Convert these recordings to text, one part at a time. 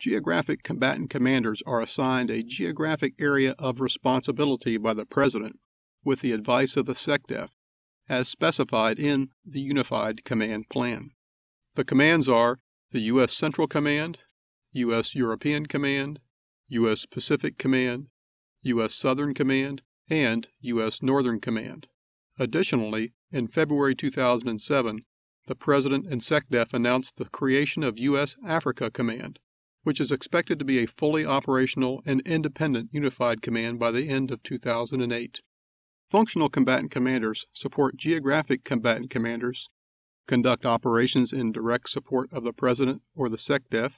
Geographic combatant commanders are assigned a geographic area of responsibility by the President with the advice of the SecDef, as specified in the Unified Command Plan. The commands are the U.S. Central Command, U.S. European Command, U.S. Pacific Command, U.S. Southern Command, and U.S. Northern Command. Additionally, in February 2007, the President and SecDef announced the creation of U.S. Africa Command, which is expected to be a fully operational and independent unified command by the end of 2008. Functional combatant commanders support geographic combatant commanders, conduct operations in direct support of the President or the SecDef,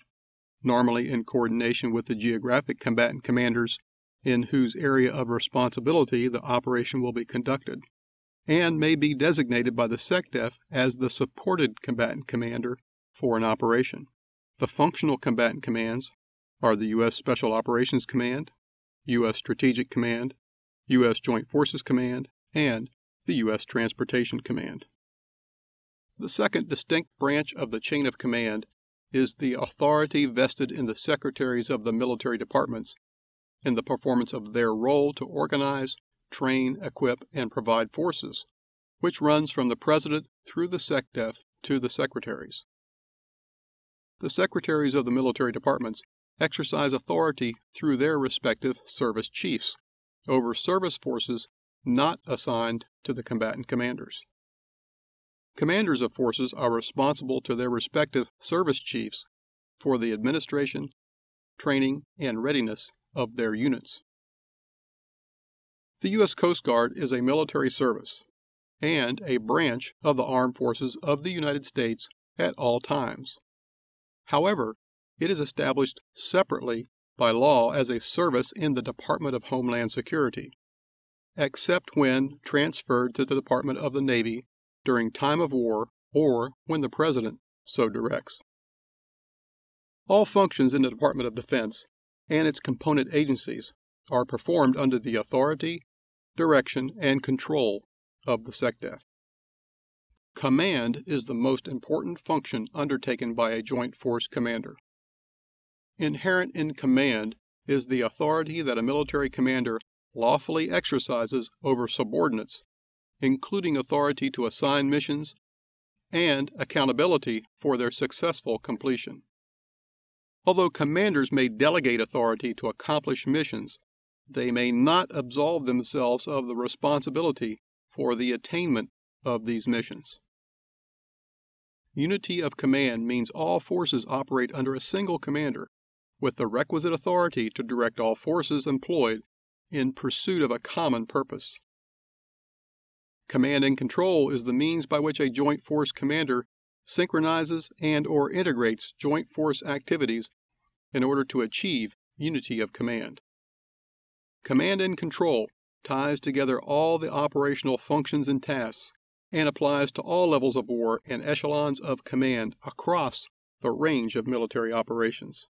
normally in coordination with the geographic combatant commanders in whose area of responsibility the operation will be conducted, and may be designated by the SecDef as the supported combatant commander for an operation. The functional combatant commands are the U.S. Special Operations Command, U.S. Strategic Command, U.S. Joint Forces Command, and the U.S. Transportation Command. The second distinct branch of the chain of command is the authority vested in the secretaries of the military departments in the performance of their role to organize, train, equip, and provide forces, which runs from the President through the SecDef to the secretaries. The secretaries of the military departments exercise authority through their respective service chiefs over service forces not assigned to the combatant commanders. Commanders of forces are responsible to their respective service chiefs for the administration, training, and readiness of their units. The U.S. Coast Guard is a military service and a branch of the armed forces of the United States at all times. However, it is established separately by law as a service in the Department of Homeland Security, except when transferred to the Department of the Navy during time of war or when the President so directs. All functions in the Department of Defense and its component agencies are performed under the authority, direction, and control of the SecDef. Command is the most important function undertaken by a joint force commander. Inherent in command is the authority that a military commander lawfully exercises over subordinates, including authority to assign missions and accountability for their successful completion. Although commanders may delegate authority to accomplish missions, they may not absolve themselves of the responsibility for the attainment of these missions. Unity of command means all forces operate under a single commander, with the requisite authority to direct all forces employed in pursuit of a common purpose. Command and control is the means by which a joint force commander synchronizes and/or integrates joint force activities in order to achieve unity of command. Command and control ties together all the operational functions and tasks and applies to all levels of war and echelons of command across the range of military operations.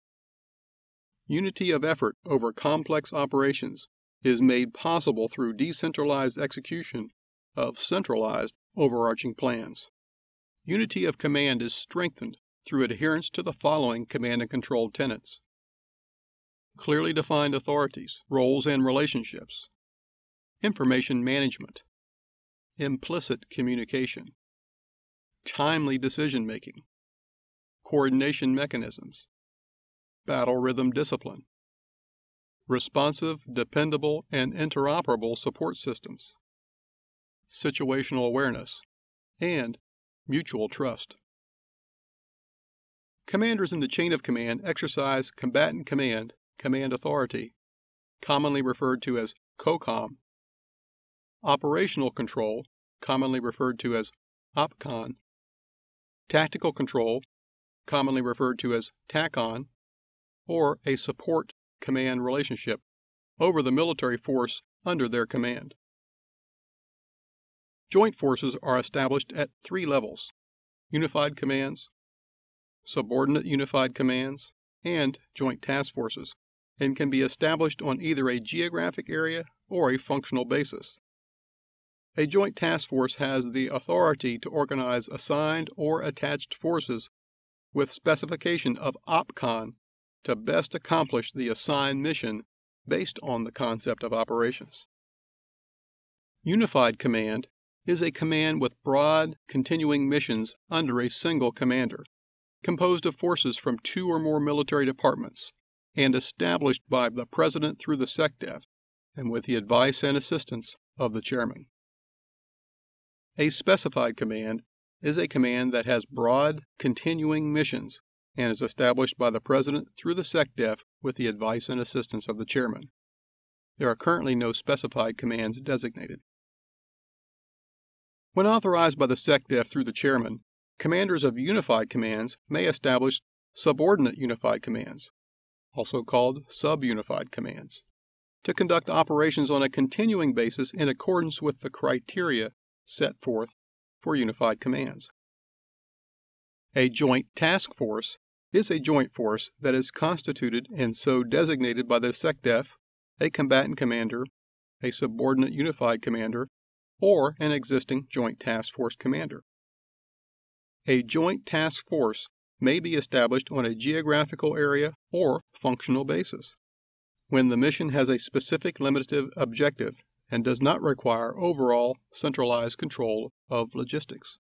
Unity of effort over complex operations is made possible through decentralized execution of centralized overarching plans. Unity of command is strengthened through adherence to the following command and control tenets: clearly defined authorities, roles and relationships, information management, implicit communication, timely decision-making, coordination mechanisms, battle rhythm discipline, responsive, dependable, and interoperable support systems, situational awareness, and mutual trust. Commanders in the chain of command exercise combatant command, command authority, commonly referred to as COCOM, operational control, commonly referred to as OPCON, tactical control, commonly referred to as TACON, or a support command relationship over the military force under their command. Joint forces are established at three levels: unified commands, subordinate unified commands, and joint task forces, and can be established on either a geographic area or a functional basis. A joint task force has the authority to organize assigned or attached forces with specification of OPCON to best accomplish the assigned mission based on the concept of operations. Unified Command is a command with broad, continuing missions under a single commander, composed of forces from 2 or more military departments, and established by the President through the SecDef, and with the advice and assistance of the Chairman. A Specified Command is a command that has broad, continuing missions and is established by the President through the SecDef with the advice and assistance of the Chairman. There are currently no specified commands designated. When authorized by the SecDef through the Chairman, commanders of unified commands may establish subordinate unified commands, also called sub-unified commands, to conduct operations on a continuing basis in accordance with the criteria set forth for unified commands. A Joint Task Force is a joint force that is constituted and so designated by the SecDef, a combatant commander, a subordinate unified commander, or an existing Joint Task Force commander. A Joint Task Force may be established on a geographical area or functional basis when the mission has a specific limited objective and does not require overall centralized control of logistics.